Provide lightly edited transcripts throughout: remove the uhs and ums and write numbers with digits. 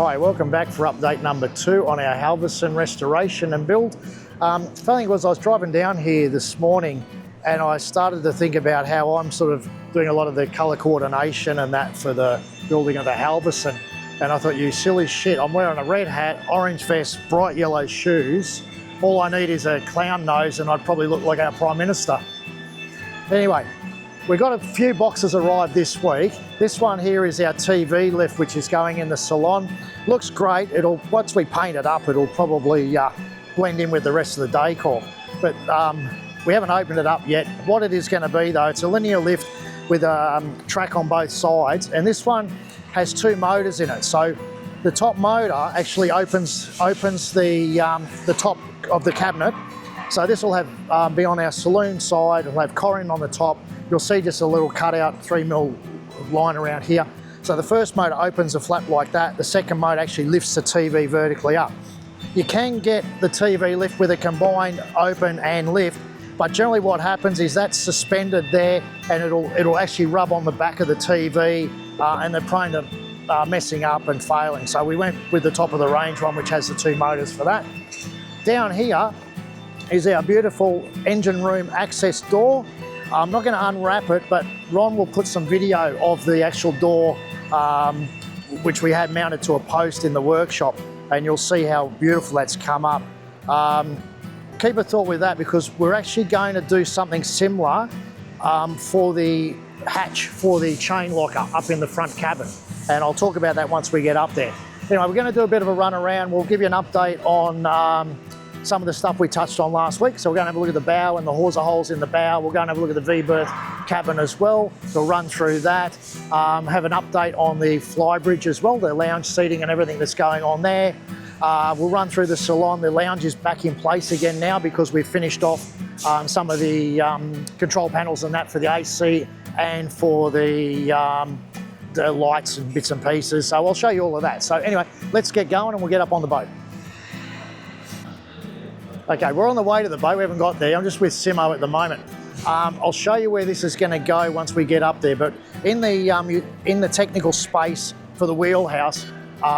Hi, welcome back for update number 2 on our Halvorsen restoration and build. Funny was I was driving down here this morning and I started to think about how I'm sort of doing a lot of the colour coordination and that for the building of the Halvorsen. And I thought, you silly shit, I'm wearing a red hat, orange vest, bright yellow shoes. All I need is a clown nose and I'd probably look like our Prime Minister. Anyway, we got a few boxes arrived this week. This one here is our TV lift, which is going in the salon. Looks great. Once we paint it up, it'll probably blend in with the rest of the decor. But we haven't opened it up yet. What it is going to be though, it's a linear lift with a track on both sides, and this one has 2 motors in it. So the top motor actually opens the top of the cabinet. So this will have be on our saloon side. It'll have corin on the top. You'll see just a little cutout 3mm line around here. So the first motor opens the flap like that. The second motor actually lifts the TV vertically up. You can get the TV lift with a combined open and lift, but generally what happens is that's suspended there and it'll actually rub on the back of the TV and they're prone to messing up and failing. So we went with the top of the range one, which has the 2 motors for that. Down here is our beautiful engine room access door. I'm not going to unwrap it, but Ron will put some video of the actual door, which we had mounted to a post in the workshop, and you'll see how beautiful that's come up. Keep a thought with that, because we're actually going to do something similar for the hatch for the chain locker up in the front cabin, and I'll talk about that once we get up there. Anyway, we're going to do a bit of a run around. We'll give you an update on some of the stuff we touched on last week. So we're going to have a look at the bow and the hawser holes in the bow. We're going to have a look at the V-berth cabin as well. We'll run through that. Have an update on the Flybridge as well, the lounge seating and everything that's going on there. We'll run through the salon. The lounge is back in place again now because we've finished off some of the control panels and that for the AC and for the lights and bits and pieces. So I'll show you all of that. So anyway, let's get going and we'll get up on the boat. Okay, we're on the way to the boat. We haven't got there. I'm just with Simo at the moment. I'll show you where this is going to go once we get up there. But in the technical space for the wheelhouse,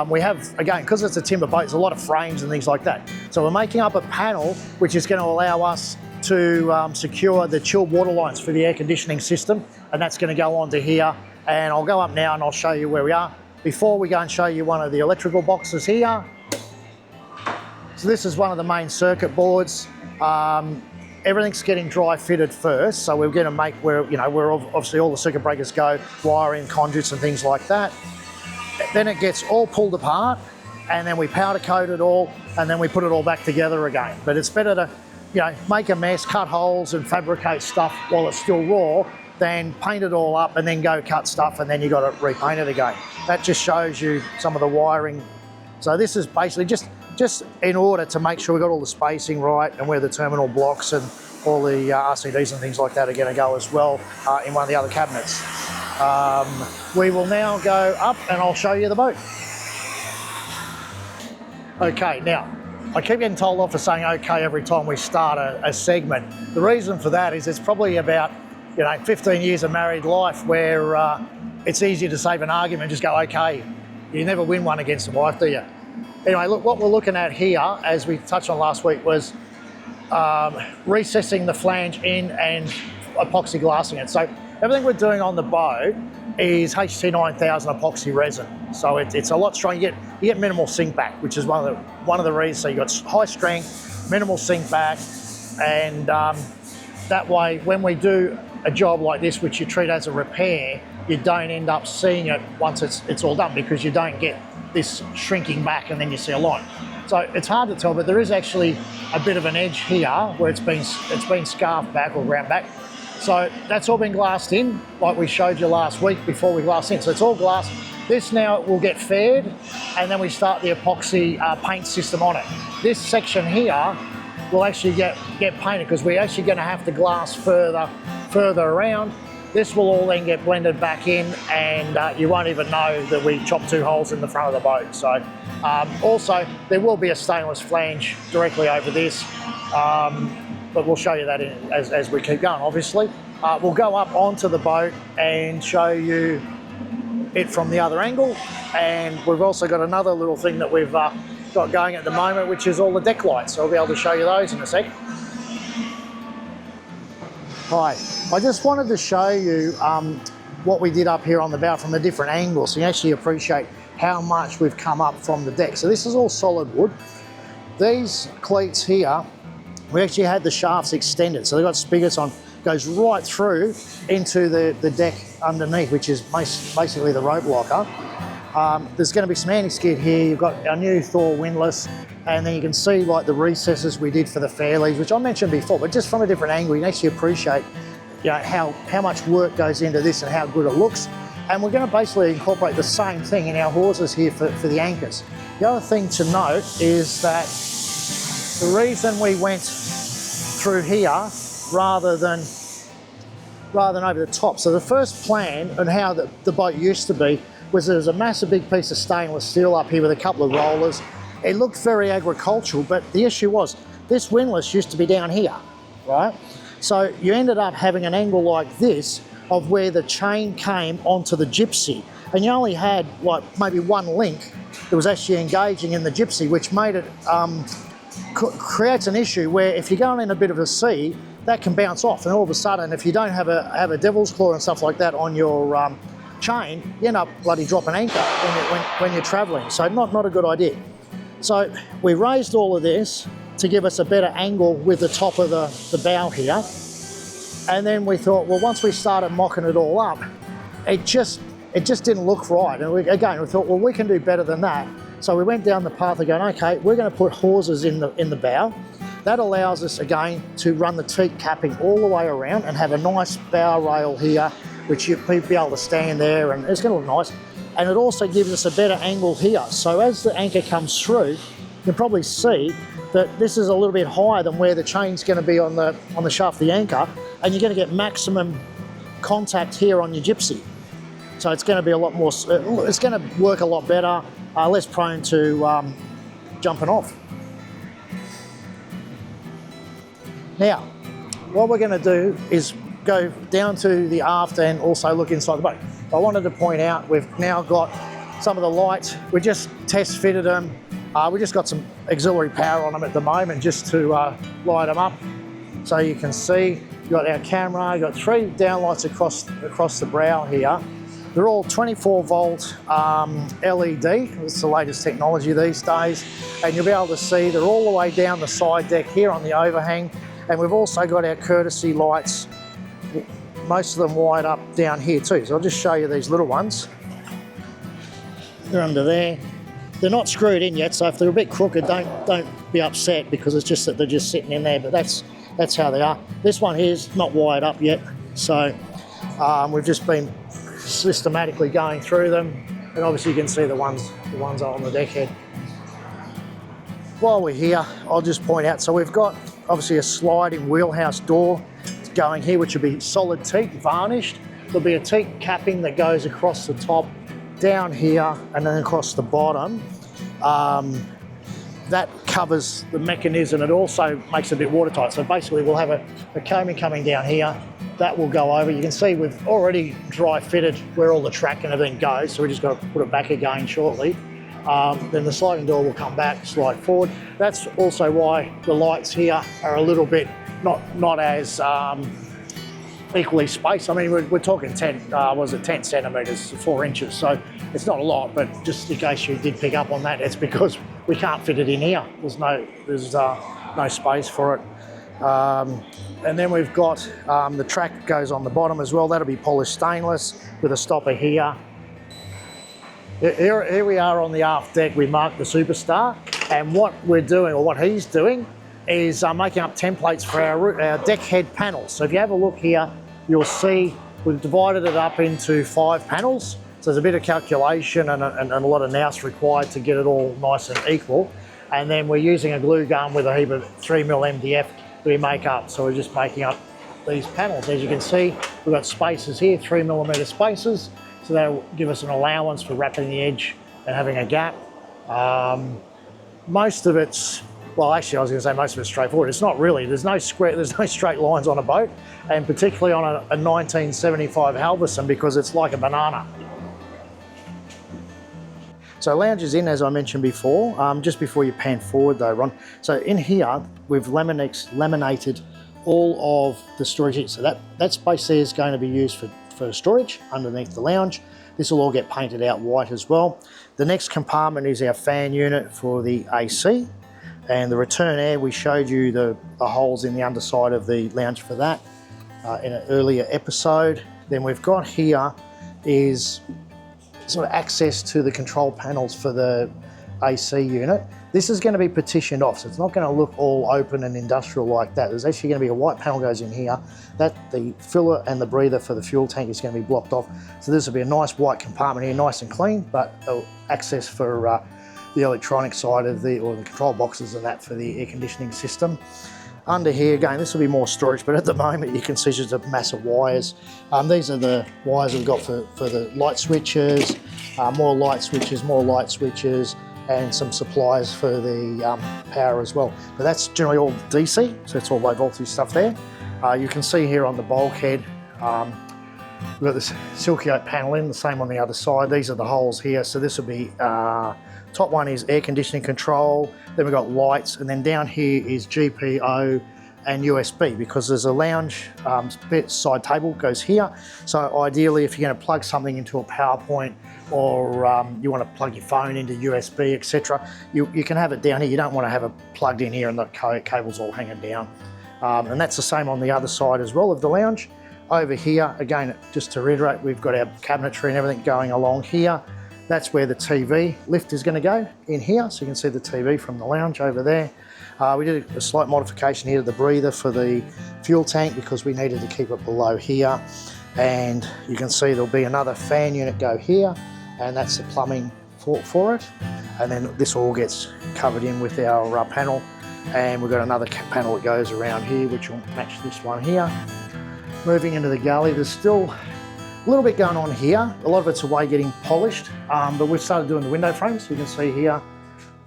we have, again, because it's a timber boat, there's a lot of frames and things like that. So we're making up a panel which is going to allow us to secure the chilled water lines for the air conditioning system, and that's going to go onto here. And I'll go up now and I'll show you where we are. Before we go and show you one of the electrical boxes here. So this is one of the main circuit boards. Everything's getting dry fitted first, so we're going to make where obviously all the circuit breakers go, wiring, conduits and things like that. Then it gets all pulled apart, and then we powder coat it all, and then we put it all back together again. But it's better to, make a mess, cut holes and fabricate stuff while it's still raw, than paint it all up and then go cut stuff and then you got to repaint it again. That just shows you some of the wiring. So this is basically just in order to make sure we've got all the spacing right and where the terminal blocks and all the RCDs and things like that are going to go as well in one of the other cabinets. We will now go up and I'll show you the boat. Okay, now, I keep getting told off for saying okay every time we start a segment. The reason for that is it's probably about 15 years of married life where it's easier to save an argument and just go okay. You never win one against a wife, do you? Anyway, look, what we're looking at here, as we touched on last week, was recessing the flange in and epoxy glassing it. So everything we're doing on the boat is HT 9000 epoxy resin. So it's a lot stronger. You get minimal sink back, which is one of the reasons. So you've got high strength, minimal sink back, and that way when we do a job like this, which you treat as a repair, you don't end up seeing it once it's all done, because you don't get this shrinking back and then you see a line. So it's hard to tell, but there is actually a bit of an edge here where it's been scarfed back or ground back. So that's all been glassed in, like we showed you last week before we glassed in. So it's all glassed. This now will get faired, and then we start the epoxy paint system on it. This section here will actually get painted, because we're actually going to have to glass further around. This will all then get blended back in, and you won't even know that we chopped 2 holes in the front of the boat. So also there will be a stainless flange directly over this, but we'll show you that as we keep going, obviously. We'll go up onto the boat and show you it from the other angle. And we've also got another little thing that we've got going at the moment, which is all the deck lights. So I'll be able to show you those in a sec. Hi, I just wanted to show you what we did up here on the bow from a different angle, so you actually appreciate how much we've come up from the deck. So this is all solid wood. These cleats here, we actually had the shafts extended, so they've got spigots on, goes right through into the deck underneath, which is basically the rope locker. There's going to be some anti-skid here. You've got our new Thor windlass, and then you can see like the recesses we did for the fairleads, which I mentioned before, but just from a different angle, you can actually appreciate, you know, how much work goes into this and how good it looks. And we're going to basically incorporate the same thing in our hawsers here for the anchors. The other thing to note is that the reason we went through here rather than over the top. So the first plan and how the boat used to be was there was a massive big piece of stainless steel up here with a couple of rollers. It looked very agricultural, but the issue was this windlass used to be down here, right? So you ended up having an angle like this of where the chain came onto the gypsy, and you only had like maybe one link that was actually engaging in the gypsy, which made it creates an issue where if you're going in a bit of a sea, that can bounce off, and all of a sudden, if you don't have a devil's claw and stuff like that on your chain, you end up bloody dropping anchor when you're travelling. So not a good idea. So we raised all of this to give us a better angle with the top of the bow here. And then we thought, well, once we started mocking it all up, it just didn't look right. And we thought, well, we can do better than that. So we went down the path of going, okay, we're going to put hawsers in the bow. That allows us again to run the teak capping all the way around and have a nice bow rail here, which you'll be able to stand there, and it's going to look nice. And it also gives us a better angle here. So as the anchor comes through, you can probably see that this is a little bit higher than where the chain's going to be on the shaft of the anchor, and you're going to get maximum contact here on your gypsy. So it's going to be a lot more, it's going to work a lot better, less prone to jumping off. Now, what we're going to do is go down to the aft and also look inside the boat. I wanted to point out we've now got some of the lights. We just test fitted them. We just got some auxiliary power on them at the moment just to light them up. So you can see, you've got our camera, you've got 3 downlights across the brow here. They're all 24 volt LED. It's the latest technology these days. And you'll be able to see they're all the way down the side deck here on the overhang. And we've also got our courtesy lights, most of them wired up down here too. So I'll just show you these little ones. They're under there. They're not screwed in yet, so if they're a bit crooked, don't be upset, because it's just that they're just sitting in there, but that's how they are. This one here is not wired up yet, so we've just been systematically going through them, and obviously you can see the ones on the deck head. While we're here, I'll just point out, so we've got obviously a sliding wheelhouse door going here, which will be solid teak, varnished. There'll be a teak capping that goes across the top, down here, and then across the bottom. That covers the mechanism. It also makes it a bit watertight. So basically we'll have a coaming coming down here. That will go over. You can see we've already dry fitted where all the track and everything goes, so we just got to put it back again shortly. Then the sliding door will come back, slide forward. That's also why the lights here are a little bit not as equally spaced. I mean, we're talking 10 centimetres, 4 inches. So it's not a lot, but just in case you did pick up on that, it's because we can't fit it in here. There's no space for it. And then we've got the track goes on the bottom as well. That'll be polished stainless with a stopper here. Here we are on the aft deck. We marked the Superstar, and what we're doing, or what he's doing, is making up templates for our deck head panels. So if you have a look here, you'll see we've divided it up into 5 panels. So there's a bit of calculation and a lot of nous required to get it all nice and equal. And then we're using a glue gun with a heap of 3mm MDF that we make up. So we're just making up these panels. As you can see, we've got spaces here, 3mm spaces. So that'll give us an allowance for wrapping the edge and having a gap. Most of it's, well, actually I was going to say most of it's straightforward. It's not really. There's no straight lines on a boat, and particularly on a 1975 Halvorsen, because it's like a banana. So lounge is in, as I mentioned before. Just before you pan forward though, Ron. So in here, we've laminated all of the storage. So that space there is going to be used for storage underneath the lounge. This will all get painted out white as well. The next compartment is our fan unit for the AC. And the return air, we showed you the holes in the underside of the lounge for that in an earlier episode. Then we've got here is sort of access to the control panels for the AC unit. This is going to be partitioned off, so it's not going to look all open and industrial like that. There's actually going to be a white panel goes in here. That the filler and the breather for the fuel tank is going to be blocked off. So this will be a nice white compartment here, nice and clean, but access for the electronic side of the control boxes and that for the air conditioning system. Under here, again, this will be more storage, but at the moment you can see just a mass of wires. These are the wires we've got for the light switches, more light switches, and some supplies for the power as well. But that's generally all DC, so it's all low voltage stuff there. You can see here on the bulkhead, we've got this silky oak panel in, the same on the other side. These are the holes here, so this will be, top one is air conditioning control, then we've got lights, and then down here is GPO and USB, because there's a lounge side table goes here. So ideally, if you're going to plug something into a PowerPoint, or you want to plug your phone into USB, etc., you can have it down here. You don't want to have it plugged in here and the cables all hanging down. And that's the same on the other side as well of the lounge. Over here, again, just to reiterate, we've got our cabinetry and everything going along here. That's where the TV lift is going to go, in here. So you can see the TV from the lounge over there. We did a slight modification here to the breather for the fuel tank because we needed to keep it below here. And you can see there'll be another fan unit go here, and that's the plumbing for it. And then this all gets covered in with our panel. And we've got another panel that goes around here, which will match this one here. Moving into the galley, there's still a little bit going on here. A lot of it's away getting polished, but we've started doing the window frames. You can see here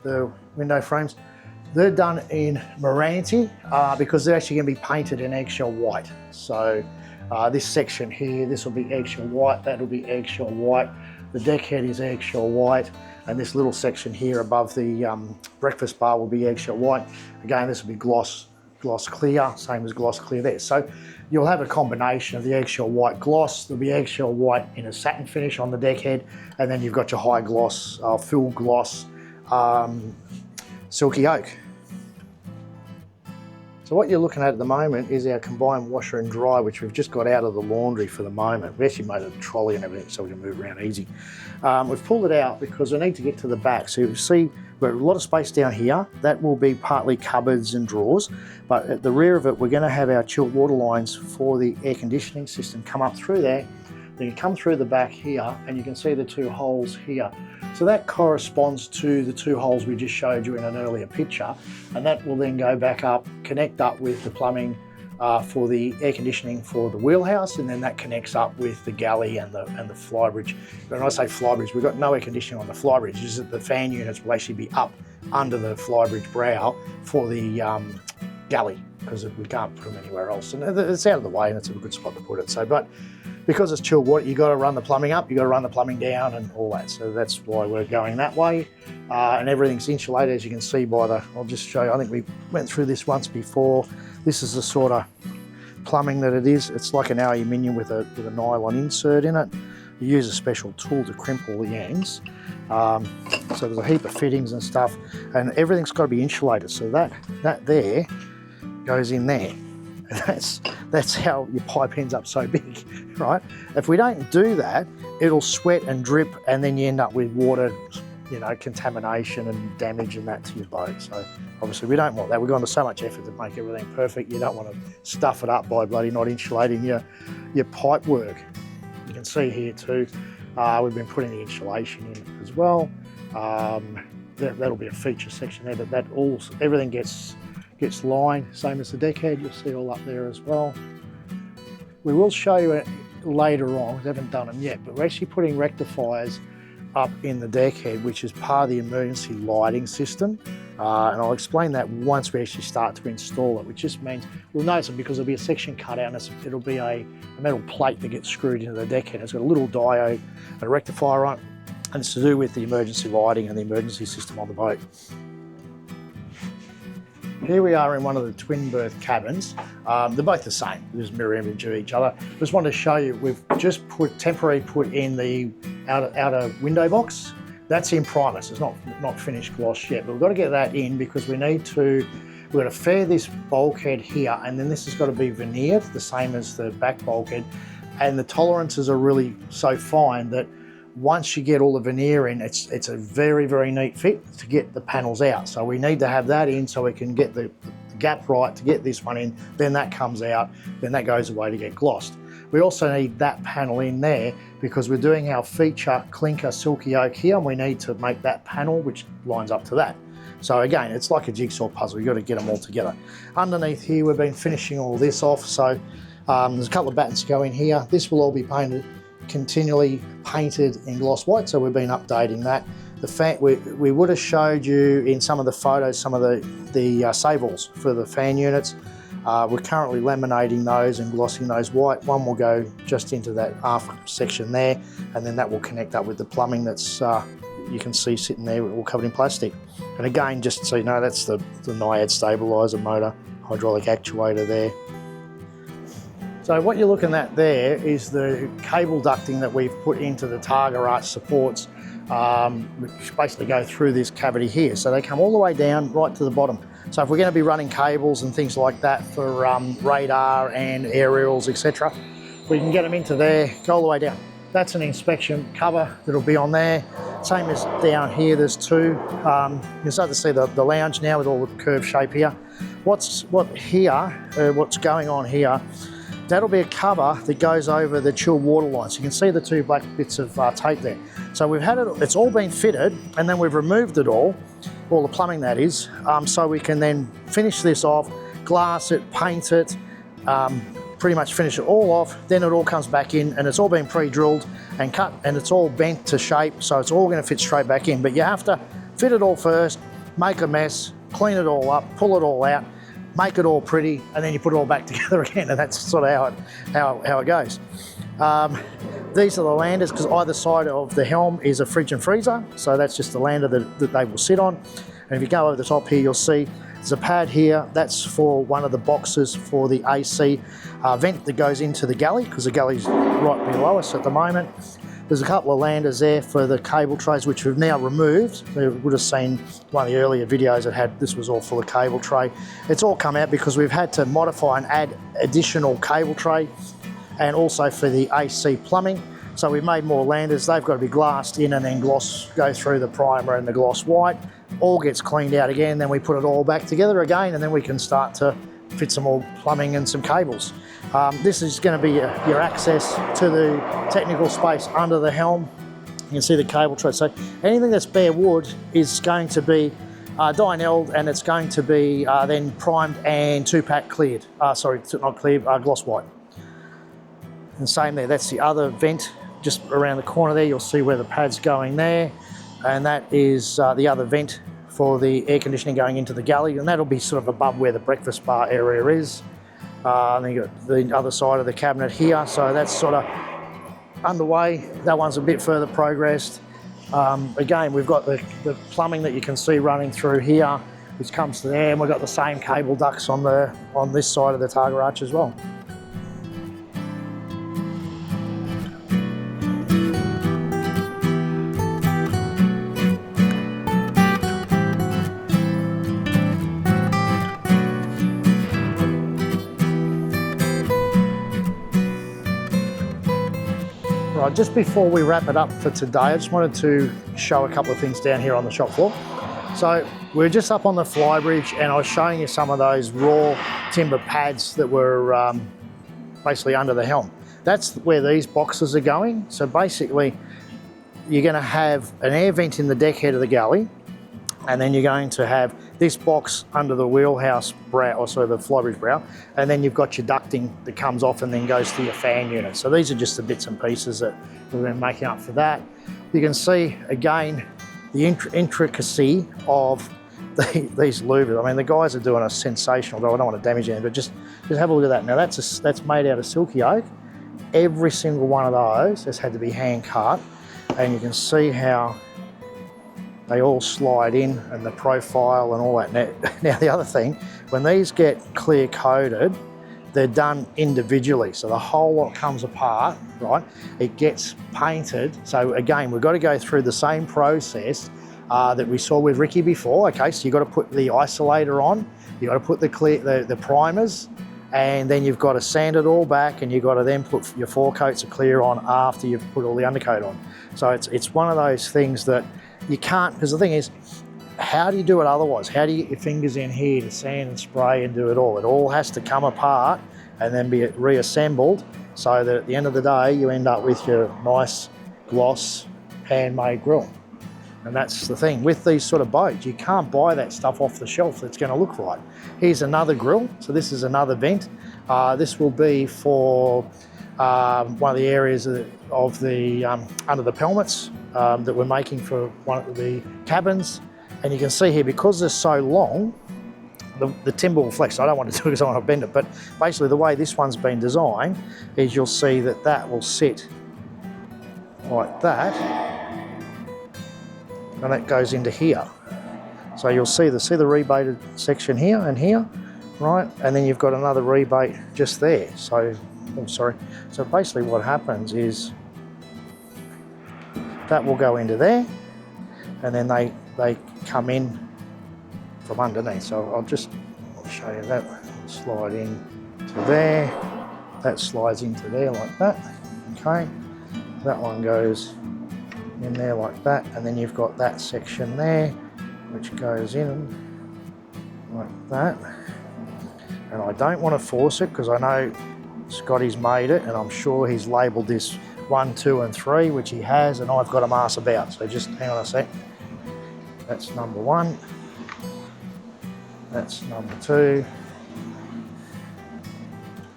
the window frames. They're done in Moranti because they're actually going to be painted in eggshell white. So this section here, this will be eggshell white, that'll be eggshell white. The deck head is eggshell white, and this little section here above the breakfast bar will be eggshell white. Again, this will be gloss clear, same as gloss clear there. So you'll have a combination of the eggshell white gloss. There'll be eggshell white in a satin finish on the deck head, and then you've got your high gloss, full gloss, silky oak. So what you're looking at the moment is our combined washer and dryer, which we've just got out of the laundry for the moment. We actually made a trolley and everything so we can move around easy. We've pulled it out because we need to get to the back. So you see we've got a lot of space down here. That will be partly cupboards and drawers, but at the rear of it, we're going to have our chilled water lines for the air conditioning system come up through there. Then you come through the back here and you can see the two holes here. So that corresponds to the two holes we just showed you in an earlier picture, and that will then go back up, connect up with the plumbing for the air conditioning for the wheelhouse, and then that connects up with the galley and the Flybridge. When I say Flybridge, we've got no air conditioning on the Flybridge, it's just that the fan units will actually be up under the Flybridge brow for the galley, because we can't put them anywhere else. And it's out of the way and it's a good spot to put it. So, but because it's chilled water, you've got to run the plumbing up, you've got to run the plumbing down and all that. So that's why we're going that way. And everything's insulated, as you can see by the, I'll just show you, I think we went through this once before. This is the sort of plumbing that it is. It's like an aluminium with a nylon insert in it. You use a special tool to crimp all the ends. So there's a heap of fittings and stuff, and everything's got to be insulated. So that there goes in there. That's how your pipe ends up so big, right? If we don't do that, it'll sweat and drip, and then you end up with water, contamination and damage and that to your boat. So obviously we don't want that. We've gone to so much effort to make everything perfect. You don't want to stuff it up by bloody not insulating your pipe work. You can see here too, we've been putting the insulation in as well. That'll be a feature section there, but everything gets lined, same as the deck head. You'll see all up there as well. We will show you it later on, we haven't done them yet, but we're actually putting rectifiers up in the deck head, which is part of the emergency lighting system. And I'll explain that once we actually start to install it, which just means we'll notice it because there'll be a section cut out and it'll be a metal plate that gets screwed into the deck head. It's got a little diode and a rectifier on it. and it's to do with the emergency lighting and the emergency system on the boat. Here we are in one of the twin berth cabins. They're both the same, there's mirror image of each other. Just wanted to show you, we've just temporarily put in the outer window box. That's in primus, it's not finished gloss yet, but we've got to get that in because we've got to fair this bulkhead here, and then this has got to be veneered, the same as the back bulkhead. And the tolerances are really so fine that once you get all the veneer in, it's a very, very neat fit to get the panels out. So we need to have that in so we can get the gap right to get this one in, then that comes out, then that goes away to get glossed. We also need that panel in there because we're doing our feature clinker silky oak here, and we need to make that panel which lines up to that. So again, it's like a jigsaw puzzle, you've got to get them all together. Underneath here, we've been finishing all this off, so there's a couple of battens to go in here. This will all be painted, continually painted in gloss white, so we've been updating that. The fan, we would have showed you in some of the photos some of the save-alls for the fan units. We're currently laminating those and glossing those white. One will go just into that aft section there, and then that will connect up with the plumbing that's you can see sitting there, all covered in plastic. And again, just so you know, that's the Naiad stabiliser motor, hydraulic actuator there. So what you're looking at there is the cable ducting that we've put into the Targa arch supports, which basically go through this cavity here. So they come all the way down right to the bottom. So if we're going to be running cables and things like that for radar and aerials, etc., we can get them into there, go all the way down. That's an inspection cover that'll be on there. Same as down here, there's two. You can start to see the lounge now with all the curved shape here. What's going on here, that'll be a cover that goes over the chilled water line. So you can see the two black bits of tape there. So we've had it, it's all been fitted, and then we've removed it all the plumbing that is, so we can then finish this off, glass it, paint it, pretty much finish it all off, then it all comes back in, and it's all been pre-drilled and cut, and it's all bent to shape, so it's all going to fit straight back in. But you have to fit it all first, make a mess, clean it all up, pull it all out, make it all pretty, and then you put it all back together again, and that's sort of how it goes. These are the landers, because either side of the helm is a fridge and freezer, so that's just the lander that they will sit on. And if you go over the top here, you'll see there's a pad here. That's for one of the boxes for the AC vent that goes into the galley, because the galley's right below us at the moment. There's a couple of landers there for the cable trays, which we've now removed. You would have seen one of the earlier videos that had, this was all full of cable tray. It's all come out because we've had to modify and add additional cable tray, and also for the AC plumbing. So we've made more landers. They've got to be glassed in and then go through the primer and the gloss white. All gets cleaned out again, then we put it all back together again, and then we can start to fit some more plumbing and some cables. This is going to be your access to the technical space under the helm. You can see the cable tray. So anything that's bare wood is going to be Dynelled, and it's going to be then primed and 2-pack cleared. Sorry, not cleared, gloss white. And same there, that's the other vent just around the corner there. You'll see where the pad's going there, and that is the other vent for the air conditioning going into the galley, and that'll be sort of above where the breakfast bar area is. And then you've got the other side of the cabinet here, so that's sort of underway. That one's a bit further progressed. Again, we've got the plumbing that you can see running through here, which comes to there, and we've got the same cable ducts on this side of the Targa arch as well. Right, just before we wrap it up for today, I just wanted to show a couple of things down here on the shop floor. So we're just up on the Flybridge, and I was showing you some of those raw timber pads that were basically under the helm. That's where these boxes are going. So basically, you're going to have an air vent in the deck head of the galley, and then you're going to have this box under the wheelhouse brow, or sorry, the Flybridge brow, and then you've got your ducting that comes off and then goes to your fan unit. So these are just the bits and pieces that we've been making up for that. You can see, again, the intricacy of these louvers. I mean, the guys are doing a sensational job. I don't want to damage anything, but just have a look at that. Now, that's made out of silky oak. Every single one of those has had to be hand cut. and you can see how they all slide in and the profile and all that. Now the other thing, when these get clear coated, they're done individually. So the whole lot comes apart, right? It gets painted. So again, we've got to go through the same process that we saw with Ricky before. Okay, so you've got to put the isolator on, you've got to put the primers, and then you've got to sand it all back, and you've got to then put your 4 coats of clear on after you've put all the undercoat on. So it's one of those things that you can't, because the thing is, how do you do it otherwise? How do you get your fingers in here to sand and spray and do it all? It all has to come apart and then be reassembled, so that at the end of the day, you end up with your nice gloss handmade grill. And that's the thing with these sort of boats, you can't buy that stuff off the shelf that's going to look right. Here's another grill. So this is another vent. This will be for one of the areas of the under the pelmets that we're making for one of the cabins. And you can see here, because they're so long, the timber will flex. I don't want to do it because I want to bend it, but basically the way this one's been designed is you'll see that that will sit like that, and that goes into here. So you'll see the rebated section here and here, right? And then you've got another rebate just there. So, oh, sorry. So basically what happens is that will go into there, and then they come in from underneath. So I'll show you that. Slide in to there. That slides into there like that. Okay. That one goes in there like that, and then you've got that section there which goes in like that. And I don't want to force it because I know Scotty's made it, and I'm sure he's labelled this 1, 2 and 3, which he has, and I've got a mass about. So just hang on a sec. That's number 1. That's number 2.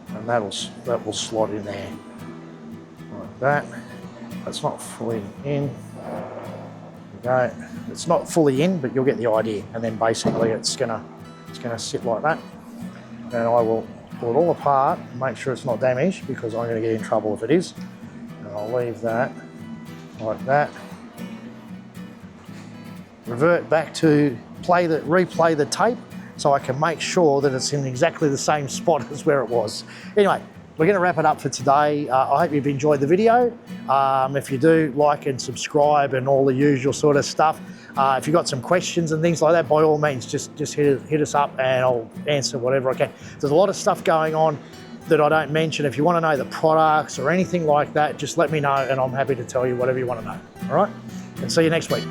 And that will slot in there like that. It's not fully in. There we go. It's not fully in, but you'll get the idea. And then basically it's gonna sit like that. And I will pull it all apart and make sure it's not damaged, because I'm gonna get in trouble if it is. And I'll leave that like that. Revert back to replay the tape so I can make sure that it's in exactly the same spot as where it was. Anyway, we're going to wrap it up for today. I hope you've enjoyed the video. If you do, like and subscribe and all the usual sort of stuff. If you've got some questions and things like that, by all means, just hit us up and I'll answer whatever I can. There's a lot of stuff going on that I don't mention. If you want to know the products or anything like that, just let me know and I'm happy to tell you whatever you want to know. All right? And see you next week.